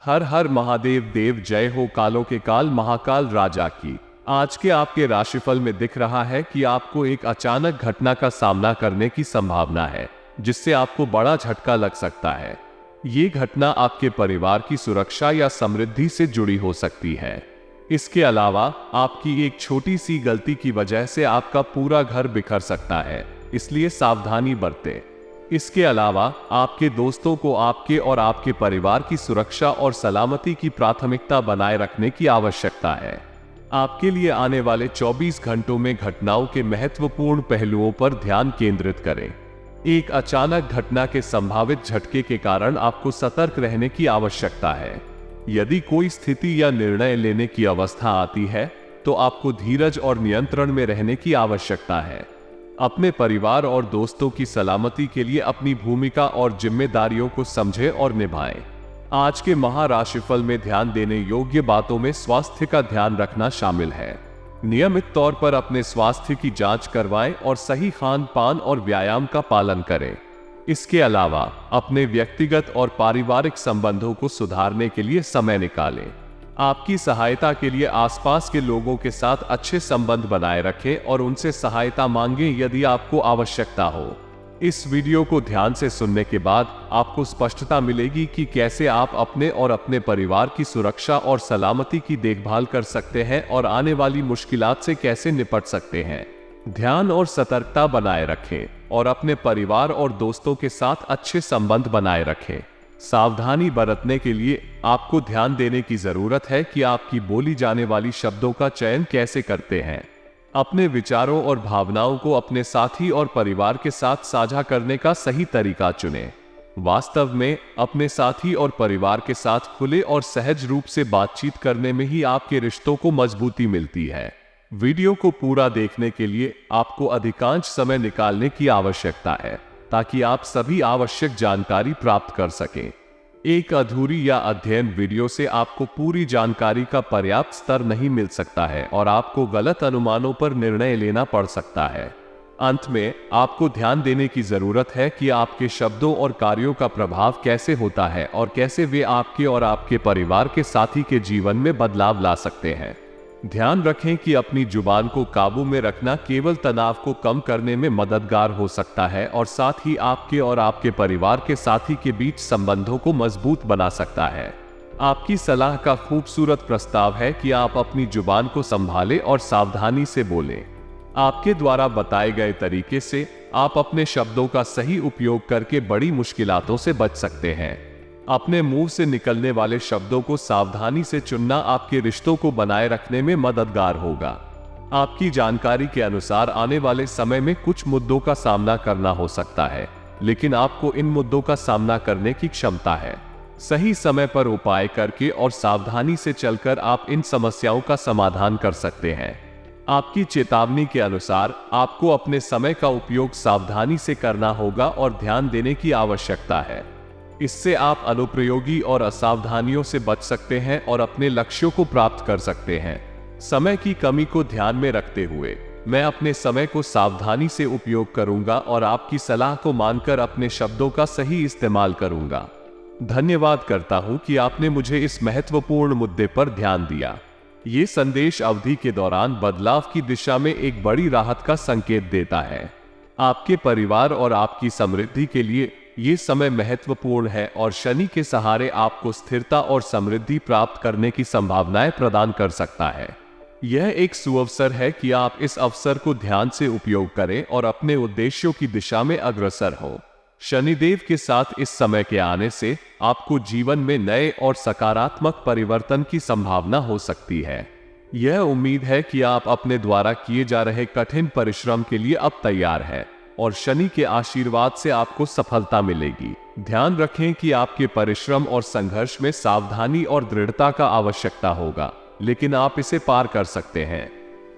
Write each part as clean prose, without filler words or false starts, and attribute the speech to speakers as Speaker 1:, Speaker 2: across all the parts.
Speaker 1: हर हर महादेव देव, जय हो कालों के काल महाकाल राजा की। आज के आपके राशिफल में दिख रहा है कि आपको एक अचानक घटना का सामना करने की संभावना है, जिससे आपको बड़ा झटका लग सकता है। ये घटना आपके परिवार की सुरक्षा या समृद्धि से जुड़ी हो सकती है। इसके अलावा आपकी एक छोटी सी गलती की वजह से आपका पूरा घर बिखर सकता है, इसलिए सावधानी बरतें। इसके अलावा आपके दोस्तों को आपके और आपके परिवार की सुरक्षा और सलामती की प्राथमिकता बनाए रखने की आवश्यकता है। आपके लिए आने वाले 24 घंटों में घटनाओं के महत्वपूर्ण पहलुओं पर ध्यान केंद्रित करें। एक अचानक घटना के संभावित झटके के कारण आपको सतर्क रहने की आवश्यकता है। यदि कोई स्थिति या निर्णय लेने की अवस्था आती है, तो आपको धीरज और नियंत्रण में रहने की आवश्यकता है। अपने परिवार और दोस्तों की सलामती के लिए अपनी भूमिका और जिम्मेदारियों को समझें और निभाएं। आज के महाराशिफल में ध्यान देने योग्य बातों में स्वास्थ्य का ध्यान रखना शामिल है। नियमित तौर पर अपने स्वास्थ्य की जांच करवाएं और सही खान पान और व्यायाम का पालन करें। इसके अलावा अपने व्यक्तिगत और पारिवारिक संबंधों को सुधारने के लिए समय निकालें। आपकी सहायता के लिए आसपास के लोगों के साथ अच्छे संबंध बनाए रखें और उनसे सहायता मांगें यदि आपको आवश्यकता हो। इस वीडियो को ध्यान से सुनने के बाद आपको स्पष्टता मिलेगी कि कैसे आप अपने और अपने परिवार की सुरक्षा और सलामती की देखभाल कर सकते हैं और आने वाली मुश्किलात से कैसे निपट सकते हैं। ध्यान और सतर्कता बनाए रखें और अपने परिवार और दोस्तों के साथ अच्छे संबंध बनाए रखें। सावधानी बरतने के लिए आपको ध्यान देने की जरूरत है कि आपकी बोली जाने वाली शब्दों का चयन कैसे करते हैं। अपने विचारों और भावनाओं को अपने साथी और परिवार के साथ साझा करने का सही तरीका चुनें। वास्तव में अपने साथी और परिवार के साथ खुले और सहज रूप से बातचीत करने में ही आपके रिश्तों को मजबूती मिलती है। वीडियो को पूरा देखने के लिए आपको अधिकांश समय निकालने की आवश्यकता है, ताकि आप सभी आवश्यक जानकारी प्राप्त कर सकें। एक अधूरी या अध्ययन वीडियो से आपको पूरी जानकारी का पर्याप्त स्तर नहीं मिल सकता है और आपको गलत अनुमानों पर निर्णय लेना पड़ सकता है। अंत में आपको ध्यान देने की जरूरत है कि आपके शब्दों और कार्यों का प्रभाव कैसे होता है और कैसे वे आपके और आपके परिवार के साथी के जीवन में बदलाव ला सकते हैं। ध्यान रखें कि अपनी जुबान को काबू में रखना केवल तनाव को कम करने में मददगार हो सकता है और साथ ही आपके और आपके परिवार के साथी के बीच संबंधों को मजबूत बना सकता है। आपकी सलाह का खूबसूरत प्रस्ताव है कि आप अपनी जुबान को संभालें और सावधानी से बोलें। आपके द्वारा बताए गए तरीके से आप अपने शब्दों का सही उपयोग करके बड़ी मुश्किलातों से बच सकते हैं। अपने मुंह से निकलने वाले शब्दों को सावधानी से चुनना आपके रिश्तों को बनाए रखने में मददगार होगा। आपकी जानकारी के अनुसार आने वाले समय में कुछ मुद्दों का सामना करना हो सकता है, लेकिन आपको इन मुद्दों का सामना करने की क्षमता है। सही समय पर उपाय करके और सावधानी से चलकर आप इन समस्याओं का समाधान कर सकते हैं। आपकी चेतावनी के अनुसार आपको अपने समय का उपयोग सावधानी से करना होगा और ध्यान देने की आवश्यकता है। इससे आप अनुप्रयोगी और असावधानियों से बच सकते हैं और अपने लक्ष्यों को प्राप्त कर सकते हैं। समय की कमी को ध्यान में रखते हुए मैं अपने समय को सावधानी से उपयोग करूंगा और आपकी सलाह को मानकर अपने शब्दों का सही इस्तेमाल करूंगा। धन्यवाद करता हूं कि आपने मुझे इस महत्वपूर्ण मुद्दे पर ध्यान दिया। ये संदेश अवधि के दौरान बदलाव की दिशा में एक बड़ी राहत का संकेत देता है। आपके परिवार और आपकी समृद्धि के लिए ये समय महत्वपूर्ण है और शनि के सहारे आपको स्थिरता और समृद्धि प्राप्त करने की संभावनाएं प्रदान कर सकता है। यह एक सुअवसर है कि आप इस अवसर को ध्यान से उपयोग करें और अपने उद्देश्यों की दिशा में अग्रसर हो। शनिदेव के साथ इस समय के आने से आपको जीवन में नए और सकारात्मक परिवर्तन की संभावना हो सकती है। यह उम्मीद है कि आप अपने द्वारा किए जा रहे कठिन परिश्रम के लिए अब तैयार हैं और शनि के आशीर्वाद से आपको सफलता मिलेगी। ध्यान रखें कि आपके परिश्रम और संघर्ष में सावधानी और दृढ़ता का आवश्यकता होगा, लेकिन आप इसे पार कर सकते हैं।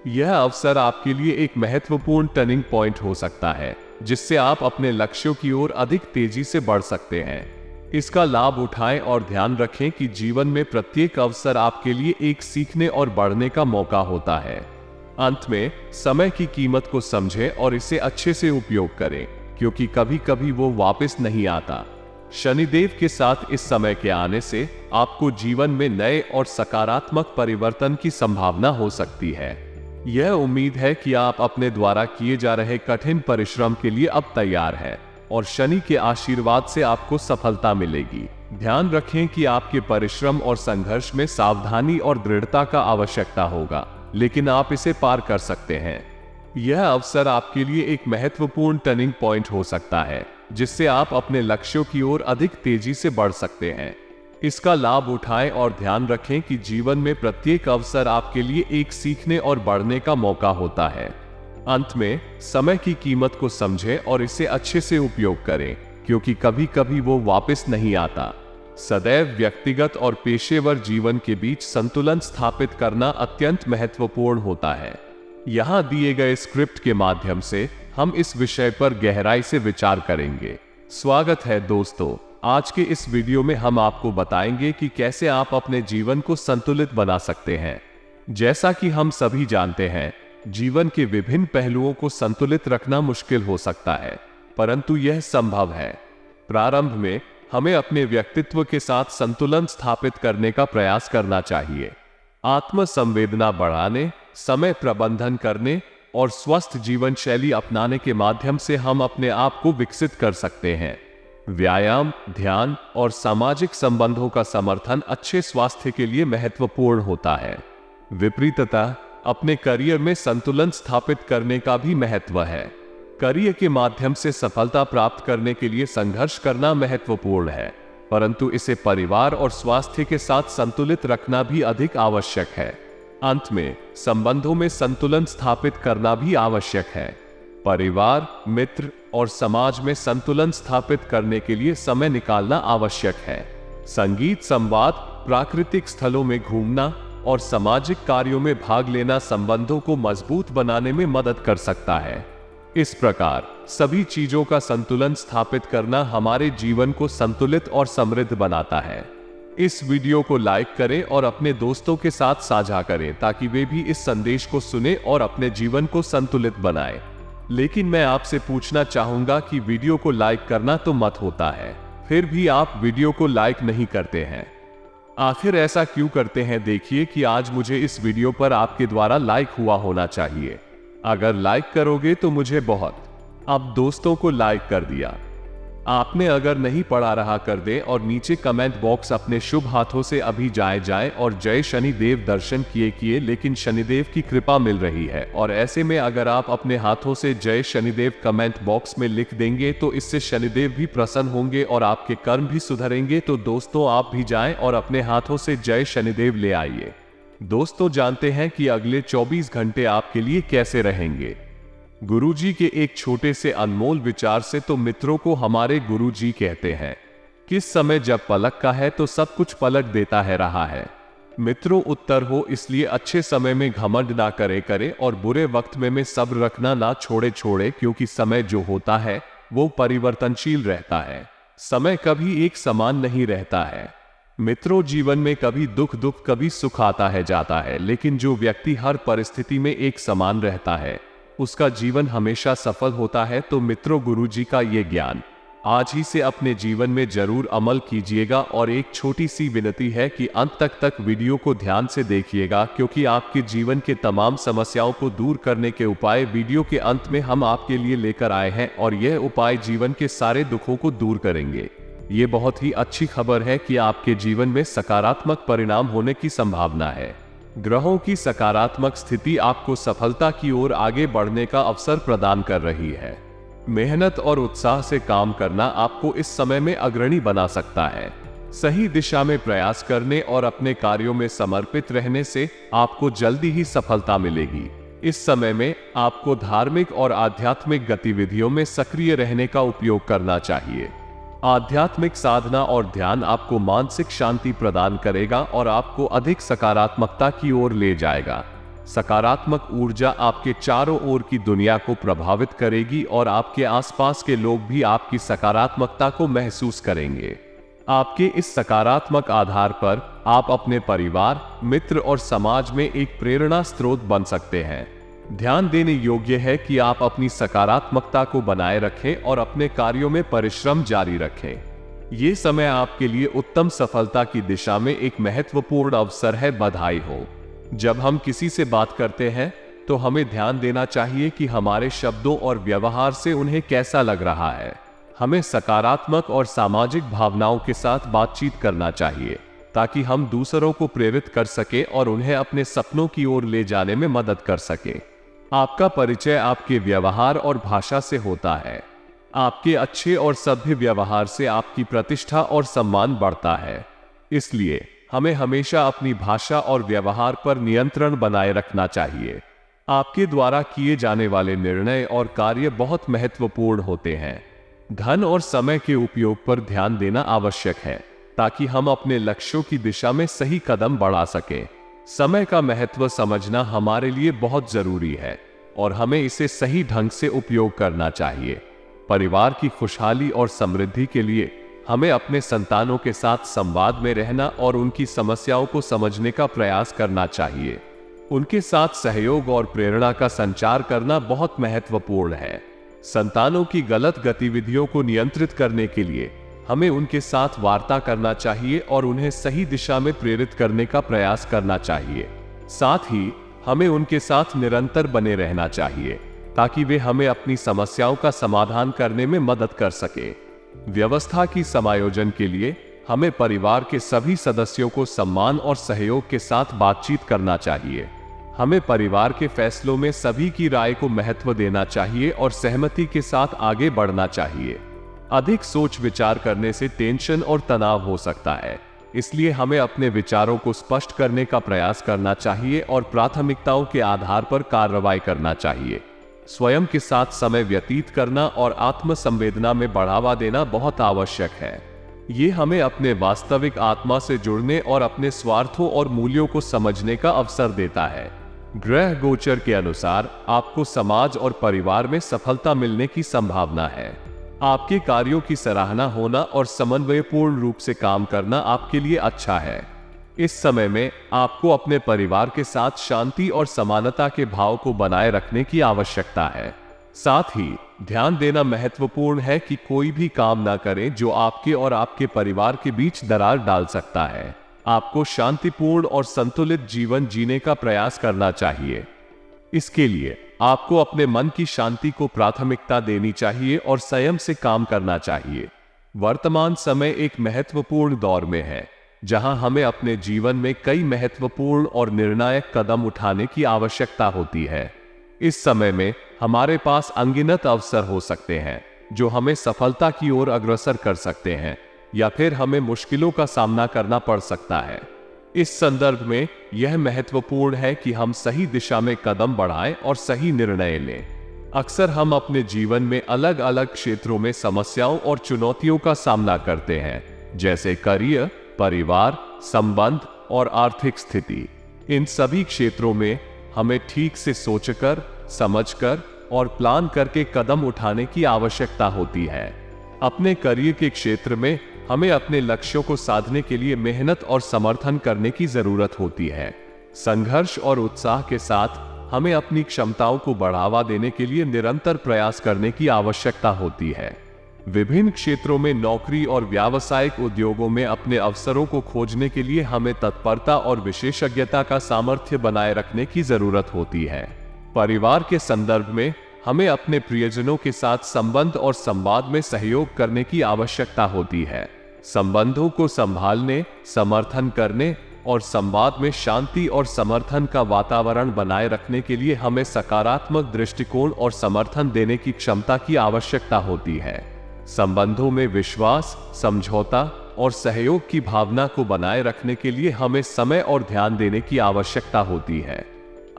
Speaker 1: यह अवसर आपके लिए एक महत्वपूर्ण टर्निंग पॉइंट हो सकता है, जिससे आप अपने लक्ष्यों की ओर अधिक तेजी से बढ़ सकते हैं। इसका लाभ उठाएं और ध्यान रखें कि जीवन में प्रत्येक अवसर आपके लिए एक सीखने और बढ़ने का मौका होता है। अंत में समय की कीमत को समझें और इसे अच्छे से उपयोग करें, क्योंकि कभी कभी वो वापस नहीं आता। शनिदेव के साथ इस समय के आने से आपको जीवन में नए और सकारात्मक परिवर्तन की संभावना हो सकती है। यह उम्मीद है कि आप अपने द्वारा किए जा रहे कठिन परिश्रम के लिए अब तैयार हैं और शनि के आशीर्वाद से आपको सफलता मिलेगी। ध्यान रखें कि आपके परिश्रम और संघर्ष में सावधानी और दृढ़ता का आवश्यकता होगा, लेकिन आप इसे पार कर सकते हैं। यह अवसर आपके लिए एक महत्वपूर्ण टर्निंग पॉइंट हो सकता है, जिससे आप अपने लक्ष्यों की ओर अधिक तेजी से बढ़ सकते हैं। इसका लाभ उठाएं और ध्यान रखें कि जीवन में प्रत्येक अवसर आपके लिए एक सीखने और बढ़ने का मौका होता है। अंत में, समय की कीमत को समझें और इसे अच्छे से उपयोग करें, क्योंकि कभी कभी वो वापस नहीं आता। सदैव व्यक्तिगत और पेशेवर जीवन के बीच संतुलन स्थापित करना अत्यंत महत्वपूर्ण होता है। यहाँ दिए गए स्क्रिप्ट के माध्यम से हम इस विषय पर गहराई से विचार करेंगे। स्वागत है दोस्तों। आज के इस वीडियो में हम आपको बताएंगे कि कैसे आप अपने जीवन को संतुलित बना सकते हैं। जैसा कि हम सभी जानते हैं, जीवन के विभिन्न पहलुओं को संतुलित रखना मुश्किल हो सकता है, परंतु यह संभव है। प्रारंभ में हमें अपने व्यक्तित्व के साथ संतुलन स्थापित करने का प्रयास करना चाहिए। आत्म संवेदना बढ़ाने, समय प्रबंधन करने और स्वस्थ जीवन शैली अपनाने के माध्यम से हम अपने आप को विकसित कर सकते हैं। व्यायाम, ध्यान और सामाजिक संबंधों का समर्थन अच्छे स्वास्थ्य के लिए महत्वपूर्ण होता है। विपरीततः अपने करियर में संतुलन स्थापित करने का भी महत्व है। करियर के माध्यम से सफलता प्राप्त करने के लिए संघर्ष करना महत्वपूर्ण है, परंतु इसे परिवार और स्वास्थ्य के साथ संतुलित रखना भी अधिक आवश्यक है। अंत में, संबंधों में संतुलन स्थापित करना भी आवश्यक है। परिवार, मित्र और समाज में संतुलन स्थापित करने के लिए समय निकालना आवश्यक है। संगीत, संवाद, प्राकृतिक स्थलों में घूमना और सामाजिक कार्यों में भाग लेना संबंधों को मजबूत बनाने में मदद कर सकता है। इस प्रकार सभी चीजों का संतुलन स्थापित करना हमारे जीवन को संतुलित और समृद्ध बनाता है। इस वीडियो को लाइक करें और अपने दोस्तों के साथ साझा करें ताकि वे भी इस संदेश को सुने और अपने जीवन को संतुलित बनाएं। लेकिन मैं आपसे पूछना चाहूंगा कि वीडियो को लाइक करना तो मत होता है, फिर भी आप वीडियो को लाइक नहीं करते हैं। आखिर ऐसा क्यों करते हैं? देखिए कि आज मुझे इस वीडियो पर आपके द्वारा लाइक हुआ होना चाहिए। अगर लाइक करोगे तो मुझे बहुत। अब दोस्तों को लाइक कर दिया आपने, अगर नहीं पढ़ा रहा कर दे और नीचे कमेंट बॉक्स अपने शुभ हाथों से अभी जाए और जय शनिदेव दर्शन किए, लेकिन शनिदेव की कृपा मिल रही है। और ऐसे में अगर आप अपने हाथों से जय शनिदेव कमेंट बॉक्स में लिख देंगे तो इससे शनिदेव भी प्रसन्न होंगे और आपके कर्म भी सुधरेंगे। तो दोस्तों, आप भी जाएं और अपने हाथों से जय शनिदेव ले आइए। दोस्तों, जानते हैं कि अगले 24 घंटे आपके लिए कैसे रहेंगे। गुरुजी के एक छोटे से अनमोल विचार से तो मित्रों को हमारे गुरुजी कहते हैं। किस समय जब पलक का है तो सब कुछ पलट देता है रहा है। मित्रों, उत्तर हो, इसलिए अच्छे समय में घमंड ना करे और बुरे वक्त में सब्र रखना ना छोड़े, क्योंकि समय जो होता है वो परिवर्तनशील रहता है। समय कभी एक समान नहीं रहता है। मित्रों, जीवन में कभी दुख कभी सुख आता है जाता है, लेकिन जो व्यक्ति हर परिस्थिति में एक समान रहता है उसका जीवन हमेशा सफल होता है। तो मित्रों, गुरुजी का ये ज्ञान आज ही से अपने जीवन में जरूर अमल कीजिएगा। और एक छोटी सी विनती है कि अंत तक वीडियो को ध्यान से देखिएगा, क्योंकि आपके जीवन के तमाम समस्याओं को दूर करने के उपाय वीडियो के अंत में हम आपके लिए लेकर आए हैं और यह उपाय जीवन के सारे दुखों को दूर करेंगे। ये बहुत ही अच्छी खबर है कि आपके जीवन में सकारात्मक परिणाम होने की संभावना है। ग्रहों की सकारात्मक स्थिति आपको सफलता की ओर आगे बढ़ने का अवसर प्रदान कर रही है। मेहनत और उत्साह से काम करना आपको इस समय में अग्रणी बना सकता है। सही दिशा में प्रयास करने और अपने कार्यों में समर्पित रहने से आपको जल्दी ही सफलता मिलेगी। इस समय में आपको धार्मिक और आध्यात्मिक गतिविधियों में सक्रिय रहने का उपयोग करना चाहिए। आध्यात्मिक साधना और ध्यान आपको मानसिक शांति प्रदान करेगा और आपको अधिक सकारात्मकता की ओर ले जाएगा। सकारात्मक ऊर्जा आपके चारों ओर की दुनिया को प्रभावित करेगी और आपके आसपास के लोग भी आपकी सकारात्मकता को महसूस करेंगे। आपके इस सकारात्मक आधार पर आप अपने परिवार, मित्र और समाज में एक प्रेरणा स्रोत बन सकते हैं। ध्यान देने योग्य है कि आप अपनी सकारात्मकता को बनाए रखें और अपने कार्यों में परिश्रम जारी रखें। ये समय आपके लिए उत्तम सफलता की दिशा में एक महत्वपूर्ण अवसर है। बधाई हो। जब हम किसी से बात करते हैं तो हमें ध्यान देना चाहिए कि हमारे शब्दों और व्यवहार से उन्हें कैसा लग रहा है। हमें सकारात्मक और सामाजिक भावनाओं के साथ बातचीत करना चाहिए ताकि हम दूसरों को प्रेरित कर सके और उन्हें अपने सपनों की ओर ले जाने में मदद कर सके। आपका परिचय आपके व्यवहार और भाषा से होता है। आपके अच्छे और सभ्य व्यवहार से आपकी प्रतिष्ठा और सम्मान बढ़ता है। इसलिए हमें हमेशा अपनी भाषा और व्यवहार पर नियंत्रण बनाए रखना चाहिए। आपके द्वारा किए जाने वाले निर्णय और कार्य बहुत महत्वपूर्ण होते हैं। धन और समय के उपयोग पर ध्यान देना आवश्यक है ताकि हम अपने लक्ष्यों की दिशा में सही कदम बढ़ा सकें। समय का महत्व समझना हमारे लिए बहुत जरूरी है और हमें इसे सही ढंग से उपयोग करना चाहिए। परिवार की खुशहाली और समृद्धि के लिए हमें अपने संतानों के साथ संवाद में रहना और उनकी समस्याओं को समझने का प्रयास करना चाहिए। उनके साथ सहयोग और प्रेरणा का संचार करना बहुत महत्वपूर्ण है। संतानों की गलत गतिविधियों को नियंत्रित करने के लिए हमें उनके साथ वार्ता करना चाहिए और उन्हें सही दिशा में प्रेरित करने का प्रयास करना चाहिए। साथ ही हमें उनके साथ निरंतर बने रहना चाहिए ताकि वे हमें अपनी समस्याओं का समाधान करने में मदद कर सके। व्यवस्था की समायोजन के लिए हमें परिवार के सभी सदस्यों को सम्मान और सहयोग के साथ बातचीत करना चाहिए। हमें परिवार के फैसलों में सभी की राय को महत्व देना चाहिए और सहमति के साथ आगे बढ़ना चाहिए। अधिक सोच विचार करने से टेंशन और तनाव हो सकता है, इसलिए हमें अपने विचारों को स्पष्ट करने का प्रयास करना चाहिए और प्राथमिकताओं के आधार पर कार्रवाई करना चाहिए। स्वयं के साथ समय व्यतीत करना और आत्म संवेदना में बढ़ावा देना बहुत आवश्यक है। ये हमें अपने वास्तविक आत्मा से जुड़ने और अपने स्वार्थों और मूल्यों को समझने का अवसर देता है। ग्रह गोचर के अनुसार आपको समाज और परिवार में सफलता मिलने की संभावना है। आपके कार्यों की सराहना होना और समन्वयपूर्ण रूप से काम करना आपके लिए अच्छा है। इस समय में आपको अपने परिवार के साथ शांति और समानता के भाव को बनाए रखने की आवश्यकता है। साथ ही ध्यान देना महत्वपूर्ण है कि कोई भी काम ना करें जो आपके और आपके परिवार के बीच दरार डाल सकता है। आपको शांतिपूर्ण और संतुलित जीवन जीने का प्रयास करना चाहिए। इसके लिए आपको अपने मन की शांति को प्राथमिकता देनी चाहिए और संयम से काम करना चाहिए। वर्तमान समय एक महत्वपूर्ण दौर में है जहां हमें अपने जीवन में कई महत्वपूर्ण और निर्णायक कदम उठाने की आवश्यकता होती है। इस समय में हमारे पास अनगिनत अवसर हो सकते हैं जो हमें सफलता की ओर अग्रसर कर सकते हैं या फिर हमें मुश्किलों का सामना करना पड़ सकता है। इस संदर्भ में यह महत्वपूर्ण है कि हम सही दिशा में कदम बढ़ाएं और सही निर्णय लें। अक्सर हम अपने जीवन में अलग अलग क्षेत्रों में समस्याओं और चुनौतियों का सामना करते हैं, जैसे करियर, परिवार, संबंध और आर्थिक स्थिति। इन सभी क्षेत्रों में हमें ठीक से सोचकर, समझकर और प्लान करके कदम उठाने की आवश्यकता होती है। अपने करियर के क्षेत्र में हमें अपने लक्ष्यों को साधने के लिए मेहनत और समर्थन करने की जरूरत होती है। संघर्ष और उत्साह के साथ हमें अपनी क्षमताओं को बढ़ावा देने के लिए निरंतर प्रयास करने की आवश्यकता होती है। विभिन्न क्षेत्रों में नौकरी और व्यावसायिक उद्योगों में अपने अवसरों को खोजने के लिए हमें तत्परता और विशेषज्ञता का सामर्थ्य बनाए रखने की जरूरत होती है। परिवार के संदर्भ में हमें अपने प्रियजनों के साथ संबंध और संवाद में सहयोग करने की आवश्यकता होती है। संबंधों को संभालने, समर्थन करने और संवाद में शांति और समर्थन का वातावरण बनाए रखने के लिए हमें सकारात्मक दृष्टिकोण और समर्थन देने की क्षमता की आवश्यकता होती है। संबंधों में विश्वास, समझौता और सहयोग की भावना को बनाए रखने के लिए हमें समय और ध्यान देने की आवश्यकता होती है।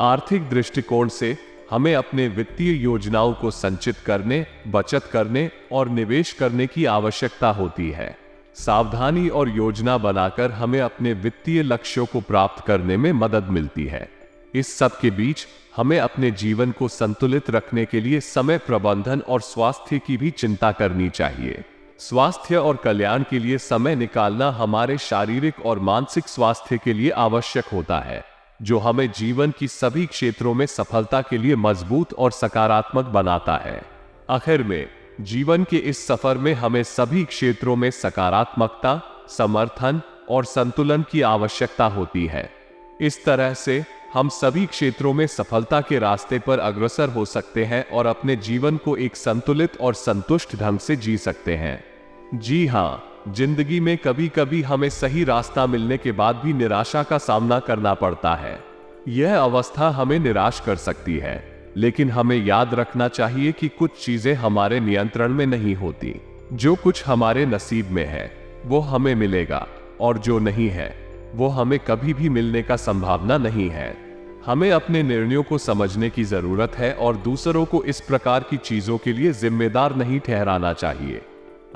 Speaker 1: आर्थिक दृष्टिकोण से हमें अपने वित्तीय योजनाओं को संचित करने, बचत करने और निवेश करने की आवश्यकता होती है। सावधानी और योजना बनाकर हमें अपने वित्तीय लक्ष्यों को प्राप्त करने में मदद मिलती है। इस सब के बीच हमें अपने जीवन को संतुलित रखने के लिए समय प्रबंधन और स्वास्थ्य की भी चिंता करनी चाहिए। स्वास्थ्य और कल्याण के लिए समय निकालना हमारे शारीरिक और मानसिक स्वास्थ्य के लिए आवश्यक होता है, जो हमें जीवन की सभी क्षेत्रों में सफलता के लिए मजबूत और सकारात्मक बनाता है। आखिर में जीवन के इस सफर में हमें सभी क्षेत्रों में सकारात्मकता, समर्थन और संतुलन की आवश्यकता होती है। इस तरह से हम सभी क्षेत्रों में सफलता के रास्ते पर अग्रसर हो सकते हैं और अपने जीवन को एक संतुलित और संतुष्ट ढंग से जी सकते हैं। जी हाँ, जिंदगी में कभी कभी हमें सही रास्ता मिलने के बाद भी निराशा का सामना करना पड़ता है। यह अवस्था हमें निराश कर सकती है, लेकिन हमें याद रखना चाहिए कि कुछ चीजें हमारे नियंत्रण में नहीं होती। जो कुछ हमारे नसीब में है वो हमें मिलेगा, और जो नहीं है वो हमें कभी भी मिलने का संभावना नहीं है। हमें अपने निर्णयों को समझने की जरूरत है और दूसरों को इस प्रकार की चीजों के लिए जिम्मेदार नहीं ठहराना चाहिए।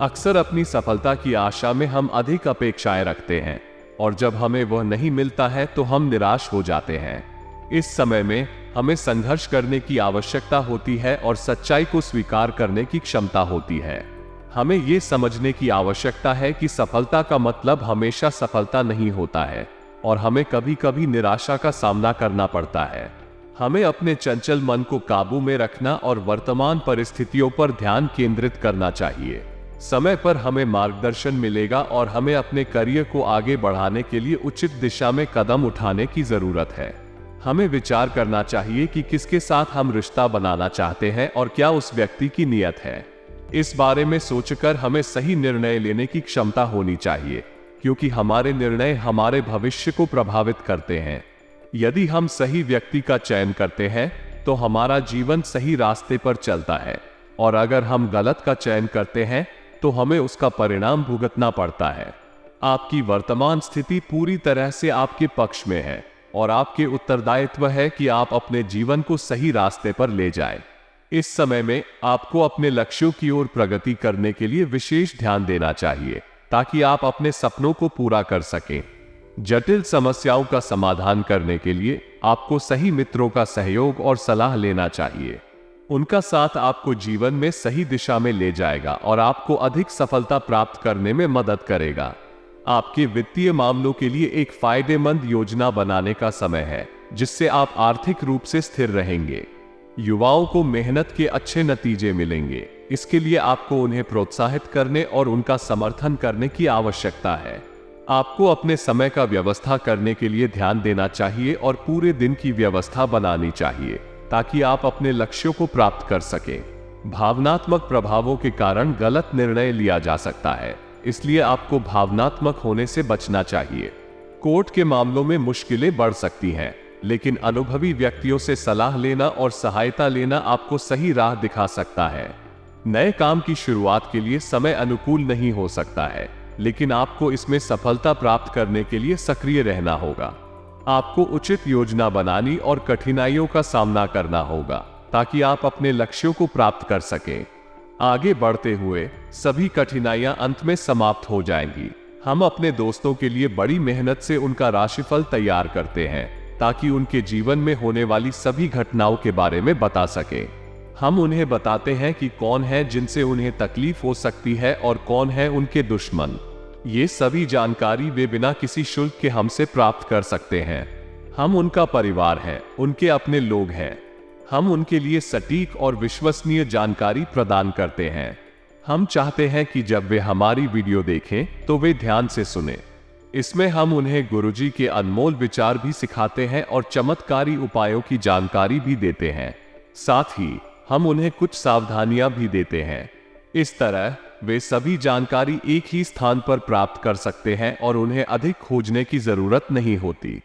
Speaker 1: अक्सर अपनी सफलता की आशा में हम अधिक अपेक्षाएं रखते हैं, और जब हमें वह नहीं मिलता है तो हम निराश हो जाते हैं। इस समय में हमें संघर्ष करने की आवश्यकता होती है और सच्चाई को स्वीकार करने की क्षमता होती है। हमें यह समझने की आवश्यकता है कि सफलता का मतलब हमेशा सफलता नहीं होता है, और हमें कभी कभी निराशा का सामना करना पड़ता है। हमें अपने चंचल मन को काबू में रखना और वर्तमान परिस्थितियों पर ध्यान केंद्रित करना चाहिए। समय पर हमें मार्गदर्शन मिलेगा और हमें अपने करियर को आगे बढ़ाने के लिए उचित दिशा में कदम उठाने की जरूरत है। हमें विचार करना चाहिए कि किसके साथ हम रिश्ता बनाना चाहते हैं और क्या उस व्यक्ति की नीयत है। इस बारे में सोचकर हमें सही निर्णय लेने की क्षमता होनी चाहिए, क्योंकि हमारे निर्णय हमारे भविष्य को प्रभावित करते हैं। यदि हम सही व्यक्ति का चयन करते हैं तो हमारा जीवन सही रास्ते पर चलता है, और अगर हम गलत का चयन करते हैं तो हमें उसका परिणाम भुगतना पड़ता है। आपकी वर्तमान स्थिति पूरी तरह से आपके पक्ष में है, और आपके उत्तरदायित्व है कि आप अपने जीवन को सही रास्ते पर ले जाएं। इस समय में आपको अपने लक्ष्यों की ओर प्रगति करने के लिए विशेष ध्यान देना चाहिए, ताकि आप अपने सपनों को पूरा कर सकें। जटिल समस्याओं का समाधान करने के लिए आपको सही मित्रों का सहयोग और सलाह लेना चाहिए। उनका साथ आपको जीवन में सही दिशा में ले जाएगा और आपको अधिक सफलता प्राप्त करने में मदद करेगा। आपके वित्तीय मामलों के लिए एक फायदेमंद योजना बनाने का समय है, जिससे आप आर्थिक रूप से स्थिर रहेंगे। युवाओं को मेहनत के अच्छे नतीजे मिलेंगे, इसके लिए आपको उन्हें प्रोत्साहित करने और उनका समर्थन करने की आवश्यकता है। आपको अपने समय का व्यवस्था करने के लिए ध्यान देना चाहिए और पूरे दिन की व्यवस्था बनानी चाहिए, ताकि आप अपने लक्ष्यों को प्राप्त कर सकें। भावनात्मक प्रभावों के कारण गलत निर्णय लिया जा सकता है, इसलिए आपको भावनात्मक होने से बचना चाहिए। कोर्ट के मामलों में मुश्किलें बढ़ सकती हैं, लेकिन अनुभवी व्यक्तियों से सलाह लेना और सहायता लेना आपको सही राह दिखा सकता है। नए काम की शुरुआत के लिए समय अनुकूल नहीं हो सकता है, लेकिन आपको इसमें सफलता प्राप्त करने के लिए सक्रिय रहना होगा। आपको उचित योजना बनानी और कठिनाइयों का सामना करना होगा, ताकि आप अपने लक्ष्यों को प्राप्त कर सकें। आगे बढ़ते हुए सभी कठिनाइयां अंत में समाप्त हो जाएंगी। हम अपने दोस्तों के लिए बड़ी मेहनत से उनका राशिफल तैयार करते हैं, ताकि उनके जीवन में होने वाली सभी घटनाओं के बारे में बता सकें। हम उन्हें बताते हैं कि कौन है जिनसे उन्हें तकलीफ हो सकती है और कौन है उनके दुश्मन। ये सभी जानकारी वे बिना किसी शुल्क के हमसे प्राप्त कर सकते हैं। हम उनका परिवार हैं, उनके अपने लोग हैं। हम उनके लिए सटीक और विश्वसनीय जानकारी प्रदान करते हैं। हम चाहते हैं कि जब वे हमारी वीडियो देखें तो वे ध्यान से सुनें। इसमें हम उन्हें गुरुजी के अनमोल विचार भी सिखाते हैं और चमत्कारी उपायों की जानकारी भी देते हैं। साथ ही हम उन्हें कुछ सावधानियां भी देते हैं। इस तरह वे सभी जानकारी एक ही स्थान पर प्राप्त कर सकते हैं और उन्हें अधिक खोजने की जरूरत नहीं होती।